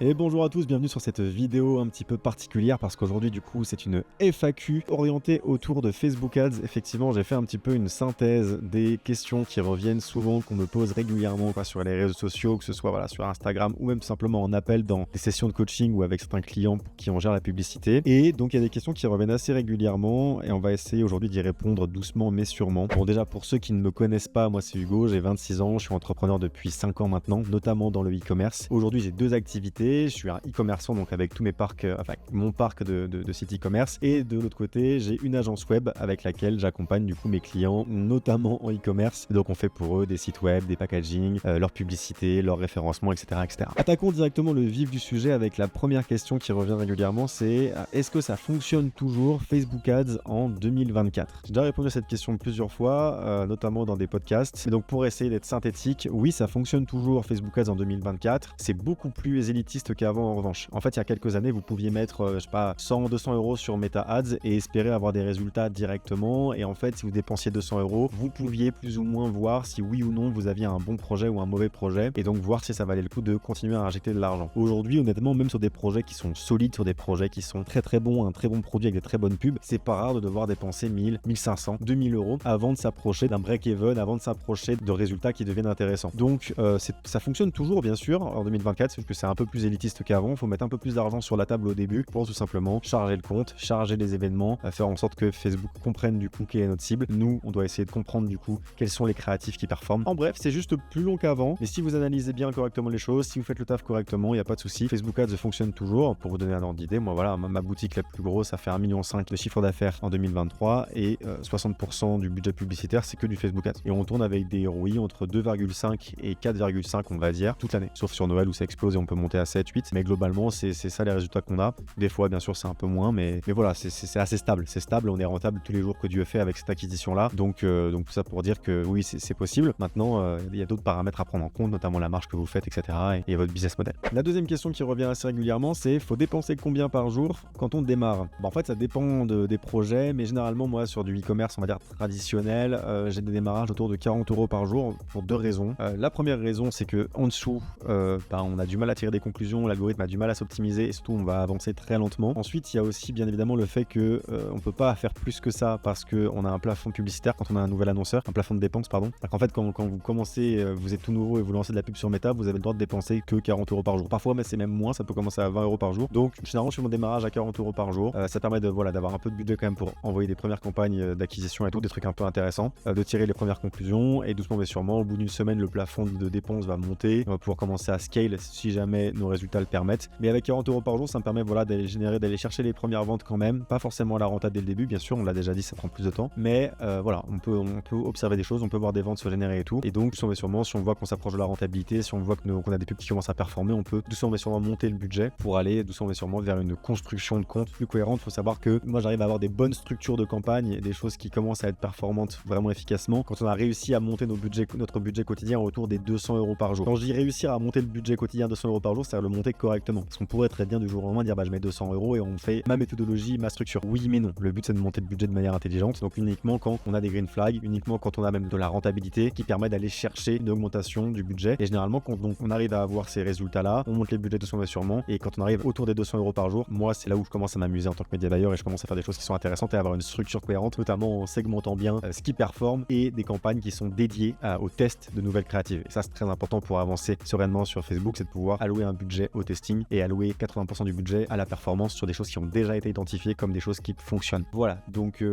Et bonjour à tous, bienvenue sur cette vidéo un petit peu particulière parce qu'aujourd'hui du coup c'est une FAQ orientée autour de Facebook Ads. Effectivement j'ai fait un petit peu une synthèse des questions qui reviennent souvent, qu'on me pose régulièrement sur les réseaux sociaux, que ce soit sur Instagram ou même tout simplement en appel dans des sessions de coaching ou avec certains clients qui en gèrent la publicité. Et donc il y a des questions qui reviennent assez régulièrement et on va essayer aujourd'hui d'y répondre doucement mais sûrement. Bon, déjà pour ceux qui ne me connaissent pas, moi c'est Hugo, j'ai 26 ans, je suis entrepreneur depuis 5 ans maintenant, notamment dans le e-commerce. Aujourd'hui j'ai deux activités. Je suis un e-commerçant donc avec tous mes parcs, mon parc de sites e-commerce, et de l'autre côté j'ai une agence web avec laquelle j'accompagne du coup mes clients, notamment en e-commerce. Donc on fait pour eux des sites web, des packaging, leur publicité, leur référencement, etc., etc. Attaquons directement le vif du sujet avec la première question qui revient régulièrement, c'est est-ce que ça fonctionne toujours Facebook Ads en 2024? J'ai déjà répondu à cette question plusieurs fois, notamment dans des podcasts. Et donc pour essayer d'être synthétique, oui, ça fonctionne toujours Facebook Ads en 2024. C'est beaucoup plus élitiste qu'avant en revanche. En fait, il y a quelques années, vous pouviez mettre, 100, 200 euros sur Meta Ads et espérer avoir des résultats directement. Et en fait, si vous dépensiez 200 euros, vous pouviez plus ou moins voir si oui ou non vous aviez un bon projet ou un mauvais projet, et donc voir si ça valait le coup de continuer à injecter de l'argent. Aujourd'hui, honnêtement, même sur des projets qui sont solides, sur des projets qui sont très très bons, un très bon produit avec des très bonnes pubs, c'est pas rare de devoir dépenser 1000, 1500, 2000 euros avant de s'approcher d'un break-even, avant de s'approcher de résultats qui deviennent intéressants. Donc, ça fonctionne toujours, bien sûr, en 2024, c'est juste que c'est un peu plus élitiste qu'avant. Il faut mettre un peu plus d'argent sur la table au début pour tout simplement charger le compte, charger les événements, faire en sorte que Facebook comprenne du coup quelle est notre cible. Nous, on doit essayer de comprendre du coup quels sont les créatifs qui performent. En bref, c'est juste plus long qu'avant, mais si vous analysez bien correctement les choses, si vous faites le taf correctement, il n'y a pas de souci. Facebook Ads fonctionne toujours. Pour vous donner un ordre d'idée, moi voilà, ma boutique la plus grosse, ça fait 1,5 million de chiffre d'affaires en 2023 et 60% du budget publicitaire, c'est que du Facebook Ads. Et on tourne avec des ROI entre 2,5 et 4,5 on va dire toute l'année, sauf sur Noël où ça explose et on peut monter à 7, 8, mais globalement c'est ça les résultats qu'on a. Des fois bien sûr c'est un peu moins, mais voilà, c'est assez stable, on est rentable tous les jours que Dieu fait avec cette acquisition là, donc tout ça pour dire que oui c'est possible. Maintenant il y a d'autres paramètres à prendre en compte, notamment la marge que vous faites, etc., et votre business model. La deuxième question qui revient assez régulièrement, c'est faut dépenser combien par jour quand on démarre? En fait ça dépend des projets, mais généralement moi sur du e-commerce on va dire traditionnel, j'ai des démarrages autour de 40 euros par jour pour deux raisons. La première raison c'est que en dessous on a du mal à tirer des conclusions, l'algorithme a du mal à s'optimiser et surtout on va avancer très lentement. Ensuite il y a aussi bien évidemment le fait que on peut pas faire plus que ça parce qu'on a un plafond publicitaire quand on a un nouvel annonceur, un plafond de dépenses pardon. En fait quand vous commencez, vous êtes tout nouveau et vous lancez de la pub sur Meta, vous avez le droit de dépenser que 40 euros par jour. Parfois mais c'est même moins, ça peut commencer à 20 euros par jour. Donc généralement je fais mon démarrage à 40 euros par jour. Ça permet d'avoir un peu de budget quand même pour envoyer des premières campagnes d'acquisition et tout, des trucs un peu intéressants, de tirer les premières conclusions, et doucement mais sûrement au bout d'une semaine le plafond de dépenses va monter, on va pouvoir commencer à scale si jamais nos résultats le permettent. Mais avec 40 euros par jour, ça me permet d'aller chercher les premières ventes quand même, pas forcément la renta dès le début, bien sûr, on l'a déjà dit, ça prend plus de temps, mais on peut observer des choses, on peut voir des ventes se générer et tout, et donc doucement mais sûrement, si on voit qu'on s'approche de la rentabilité, si on voit qu'on a des pubs qui commencent à performer, on peut doucement mais sûrement monter le budget pour aller doucement mais sûrement vers une construction de compte plus cohérente. Faut savoir que moi j'arrive à avoir des bonnes structures de campagne, des choses qui commencent à être performantes vraiment efficacement quand on a réussi à monter notre budget quotidien autour des 200 euros par jour. Quand je dis réussir à monter le budget quotidien 200 euros par jour, c'est à le monter correctement, parce qu'on pourrait très bien du jour au lendemain dire je mets 200 euros et on fait ma méthodologie, ma structure. Oui mais non, le but c'est de monter le budget de manière intelligente, donc uniquement quand on a des green flags, uniquement quand on a même de la rentabilité qui permet d'aller chercher une augmentation du budget. Et généralement quand on arrive à avoir ces résultats là, on monte les budgets doucement mais sûrement, et quand on arrive autour des 200 euros par jour, moi c'est là où je commence à m'amuser en tant que média buyer et je commence à faire des choses qui sont intéressantes et à avoir une structure cohérente, notamment en segmentant bien ce qui performe et des campagnes qui sont dédiées au test de nouvelles créatives. Et ça c'est très important pour avancer sereinement sur Facebook, c'est de pouvoir allouer un budget au testing et allouer 80% du budget à la performance sur des choses qui ont déjà été identifiées comme des choses qui fonctionnent. Voilà, donc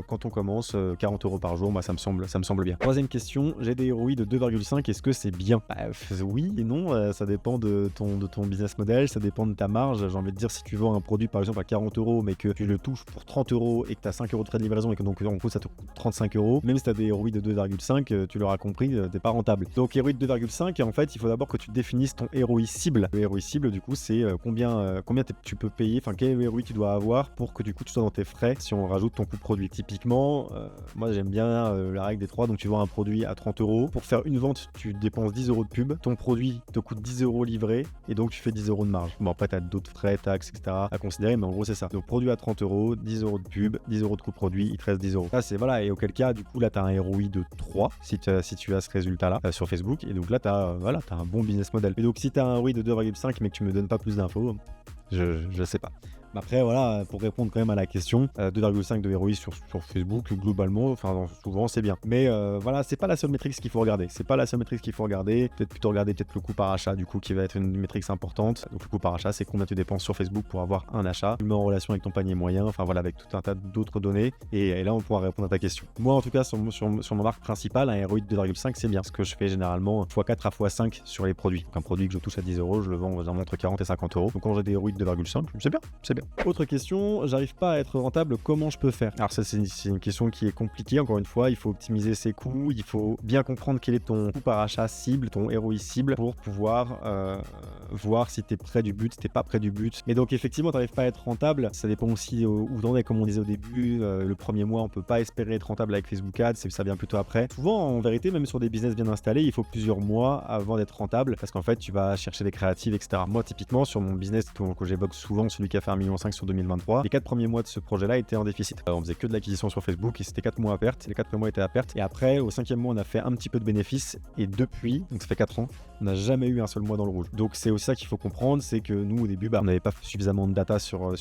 quand on commence 40 euros par jour, moi ça me semble bien. Troisième question, j'ai des ROI de 2,5, est-ce que c'est bien? Oui et non, ça dépend de ton business model, ça dépend de ta marge. J'ai envie de dire, si tu vends un produit par exemple à 40 euros mais que tu le touches pour 30 euros et que tu as 5 euros de frais de livraison et que donc en coup ça te coûte 35 euros, même si tu as des ROI de 2,5, tu l'auras compris, t'es pas rentable. Donc ROI de 2,5, en fait il faut d'abord que tu définisses ton ROI cible. Le ROI cible du coup c'est combien tu peux payer, enfin quel ROI tu dois avoir pour que du coup tu sois dans tes frais si on rajoute ton coût de produit. Typiquement, moi j'aime bien la règle des 3, donc tu vends un produit à 30 euros, pour faire une vente tu dépenses 10 euros de pub, ton produit te coûte 10 euros livré et donc tu fais 10 euros de marge. Bon après t'as d'autres frais, taxes, etc. à considérer, mais en gros c'est ça. Donc produit à 30 euros, 10 euros de pub, 10 euros de coût produit, il te reste 10 euros. Ça c'est voilà, et auquel cas du coup là t'as un ROI de 3 si tu as ce résultat là sur Facebook, et donc là t'as un bon business model. Et donc si t'as un ROI de 2,5 mais que tu me donnes pas plus d'infos, je sais pas. Mais après, voilà, pour répondre quand même à la question, 2,5 de ROI sur Facebook, globalement, enfin souvent c'est bien. Mais voilà, c'est pas la seule métrique qu'il faut regarder. C'est pas la seule métrique qu'il faut regarder. Peut-être plutôt regarder le coût par achat, du coup, qui va être une métrique importante. Donc le coût par achat, c'est combien tu dépenses sur Facebook pour avoir un achat. Tu le mets en relation avec ton panier moyen, enfin voilà, avec tout un tas d'autres données. Et là, on pourra répondre à ta question. Moi, en tout cas, sur ma marque principale, un ROI de 2,5, c'est bien. Ce que je fais généralement x4 à x5 sur les produits. Donc un produit que je touche à 10 euros, je le vends entre 40 et 50 euros. Donc quand j'ai des ROI de 2,5, c'est bien, c'est bien. Autre question, j'arrive pas à être rentable, comment je peux faire? Alors ça c'est une question qui est compliquée, encore une fois, il faut optimiser ses coûts, il faut bien comprendre quel est ton coût par achat cible, ton ROI cible, pour pouvoir voir si t'es près du but, si t'es pas près du but. Et donc effectivement, t'arrives pas à être rentable, ça dépend aussi où t'en es, comme on disait au début, le premier mois on peut pas espérer être rentable avec Facebook Ads, ça vient plutôt après. Souvent en vérité, même sur des business bien installés, il faut plusieurs mois avant d'être rentable, parce qu'en fait tu vas chercher des créatives, etc. Moi typiquement sur mon business que j'évoque souvent, celui qui a fait 1,5 million sur 2023, les 4 premiers mois de ce projet-là étaient en déficit. On faisait que de l'acquisition sur Facebook et c'était 4 mois à perte. Les 4 premiers mois étaient à perte. Et après, au 5e mois, on a fait un petit peu de bénéfices. Et depuis, donc ça fait 4 ans, on n'a jamais eu un seul mois dans le rouge. Donc c'est aussi ça qu'il faut comprendre, c'est que nous au début, on n'avait pas suffisamment de data sur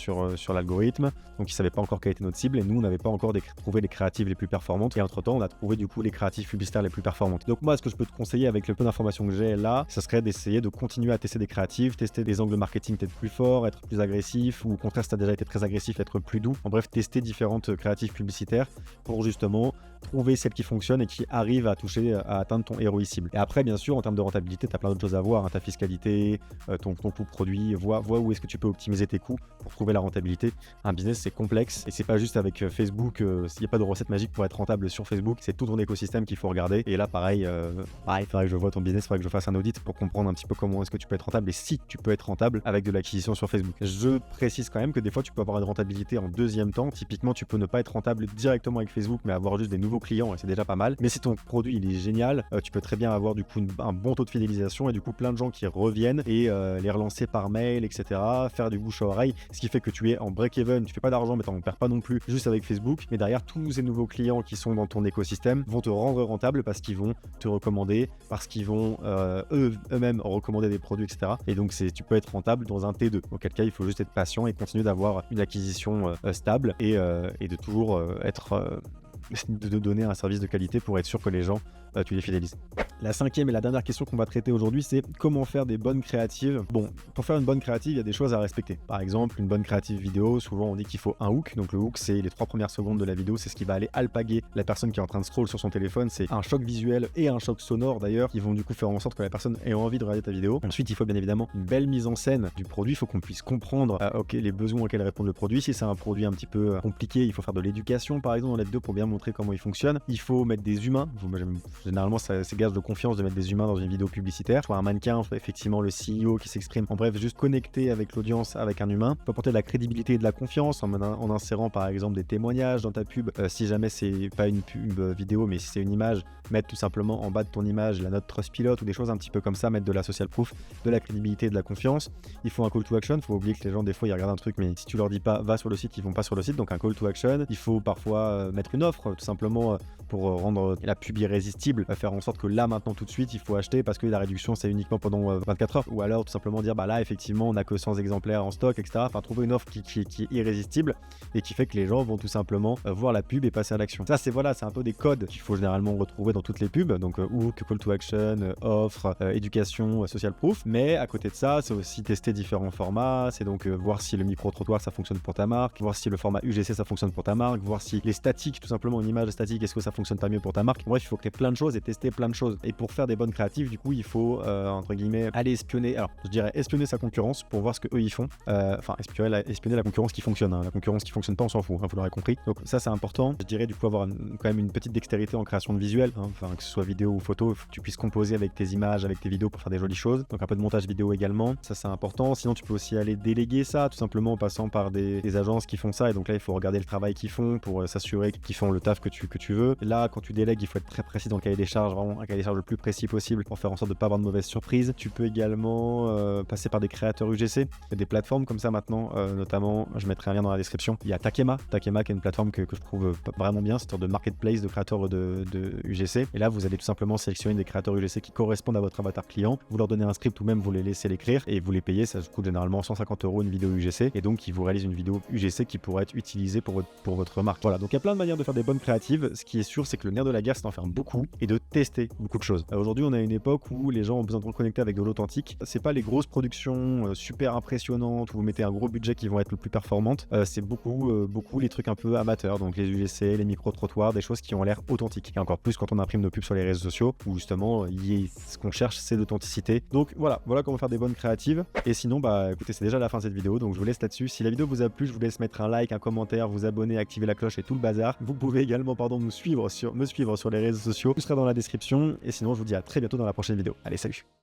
l'algorithme. Donc ils ne savaient pas encore quelle était notre cible. Et nous, on n'avait pas encore trouvé les créatives les plus performantes. Et entre-temps, on a trouvé du coup les créatives publicitaires les plus performantes. Donc moi, ce que je peux te conseiller avec le peu d'informations que j'ai là, ça serait d'essayer de continuer à tester des créatives, tester des angles marketing peut-être plus forts, être plus agressif, ou au contraire, si tu as déjà été très agressif, être plus doux. En bref, tester différentes créatives publicitaires pour justement trouver celles qui fonctionnent et qui arrivent à atteindre ton ROI cible. Et après, bien sûr, en termes de rentabilité, tu as plein d'autres choses à voir, hein, ta fiscalité, ton coût produit, vois où est-ce que tu peux optimiser tes coûts pour trouver la rentabilité. Un business, c'est complexe et c'est pas juste avec Facebook, s'il n'y a pas de recette magique pour être rentable sur Facebook, c'est tout ton écosystème qu'il faut regarder. Et là, pareil, il faudrait que je vois ton business, il faudrait que je fasse un audit pour comprendre un petit peu comment est-ce que tu peux être rentable et si tu peux être rentable avec de l'acquisition sur Facebook. Je précise quand même que des fois, tu peux avoir une rentabilité en deuxième temps. Typiquement, tu peux ne pas être rentable directement avec Facebook, mais avoir juste des nouveaux clients et c'est déjà pas mal. Mais si ton produit il est génial, tu peux très bien avoir du coup un bon taux de fidélisation et du coup plein de gens qui reviennent et les relancer par mail, etc. Faire du bouche à oreille, ce qui fait que tu es en break-even, tu fais pas d'argent mais t'en perds pas non plus juste avec Facebook. Mais derrière, tous ces nouveaux clients qui sont dans ton écosystème vont te rendre rentable parce qu'ils vont te recommander, parce qu'ils vont eux-mêmes recommander des produits, etc. Et donc tu peux être rentable dans un T2. Auquel cas, il faut juste être patient et continuer d'avoir une acquisition stable et de toujours de donner un service de qualité pour être sûr que les gens, tu les fidélises. La 5e et la dernière question qu'on va traiter aujourd'hui, c'est comment faire des bonnes créatives. Bon, pour faire une bonne créative, il y a des choses à respecter. Par exemple, une bonne créative vidéo, souvent on dit qu'il faut un hook. Donc le hook, c'est les 3 premières secondes de la vidéo, c'est ce qui va aller alpaguer la personne qui est en train de scroll sur son téléphone. C'est un choc visuel et un choc sonore d'ailleurs, qui vont du coup faire en sorte que la personne ait envie de regarder ta vidéo. Ensuite, il faut bien évidemment une belle mise en scène du produit. Il faut qu'on puisse comprendre les besoins auxquels répond le produit. Si c'est un produit un petit peu compliqué, il faut faire de l'éducation par exemple dans la vidéo pour bien montrer comment il fonctionne. Il faut mettre des humains. Généralement, c'est gage de confiance de mettre des humains dans une vidéo publicitaire, soit un mannequin, soit effectivement le CEO qui s'exprime. En bref, juste connecter avec l'audience, avec un humain. Il faut apporter de la crédibilité et de la confiance en insérant par exemple des témoignages dans ta pub. Si jamais c'est pas une pub vidéo, mais si c'est une image, mettre tout simplement en bas de ton image la note Trustpilot ou des choses un petit peu comme ça, mettre de la social proof, de la crédibilité et de la confiance. Il faut un call to action. Il faut oublier que les gens, des fois, ils regardent un truc, mais si tu leur dis pas va sur le site, ils vont pas sur le site. Donc un call to action. Il faut parfois mettre une offre, tout simplement pour rendre la pub irrésistible, faire en sorte que là, maintenant, tout de suite, il faut acheter parce que la réduction, c'est uniquement pendant 24 heures. Ou alors, tout simplement dire, là, effectivement, on n'a que 100 exemplaires en stock, etc. Enfin, trouver une offre qui est irrésistible et qui fait que les gens vont tout simplement voir la pub et passer à l'action. Ça, c'est un peu des codes qu'il faut généralement retrouver dans toutes les pubs. Donc, hook, call to action, offre, éducation, social proof. Mais à côté de ça, c'est aussi tester différents formats. C'est donc voir si le micro-trottoir, ça fonctionne pour ta marque, voir si le format UGC, ça fonctionne pour ta marque, voir si les statiques, tout simplement, une image statique, est-ce que ça fonctionne pas mieux pour ta marque. Bref, il faut créer plein de choses et tester plein de choses. Et pour faire des bonnes créatives, du coup, il faut, entre guillemets, aller espionner. Alors, je dirais espionner sa concurrence pour voir ce qu'eux ils font. Enfin, espionner la concurrence qui fonctionne. La concurrence qui fonctionne pas, on s'en fout, vous l'aurez compris. Donc, ça, c'est important. Je dirais, du coup, avoir quand même une petite dextérité en création de visuels. Enfin, que ce soit vidéo ou photo, il faut que tu puisses composer avec tes images, avec tes vidéos pour faire des jolies choses. Donc, un peu de montage vidéo également. Ça, c'est important. Sinon, tu peux aussi aller déléguer ça, tout simplement en passant par des agences qui font ça. Et donc là, il faut regarder le travail qu'ils font pour s'assurer qu'ils font le taf que tu veux. Là, quand tu délègues, il faut être très précis dans le cahier des charges, vraiment un cahier des charges le plus précis possible pour faire en sorte de ne pas avoir de mauvaises surprises. Tu peux également passer par des créateurs UGC. Il y a des plateformes comme ça maintenant, notamment, je mettrai un lien dans la description. Il y a Takema qui est une plateforme que je trouve vraiment bien, c'est une sorte de marketplace de créateurs de UGC. Et là, vous allez tout simplement sélectionner des créateurs UGC qui correspondent à votre avatar client. Vous leur donnez un script ou même vous les laissez l'écrire et vous les payez. Ça coûte généralement 150 € une vidéo UGC. Et donc, ils vous réalisent une vidéo UGC qui pourrait être utilisée pour votre marque. Voilà, donc il y a plein de manières de faire des bonnes créatives. Ce qui est sûr, c'est que le nerf de la guerre, c'est d'en faire beaucoup et de tester beaucoup de choses. Aujourd'hui, on a une époque où les gens ont besoin de reconnecter avec de l'authentique. C'est pas les grosses productions super impressionnantes où vous mettez un gros budget qui vont être le plus performantes. C'est beaucoup les trucs un peu amateurs, donc les UGC, les micro-trottoirs, des choses qui ont l'air authentiques. Et encore plus quand on imprime nos pubs sur les réseaux sociaux, où justement, ce qu'on cherche, c'est l'authenticité. Donc voilà comment faire des bonnes créatives. Et sinon, bah écoutez, c'est déjà la fin de cette vidéo, donc je vous laisse là-dessus. Si la vidéo vous a plu, je vous laisse mettre un like, un commentaire, vous abonner, activer la cloche et tout le bazar. Vous pouvez également, me suivre sur les réseaux sociaux. Tout sera dans la description. Et sinon, je vous dis à très bientôt dans la prochaine vidéo. Allez, salut!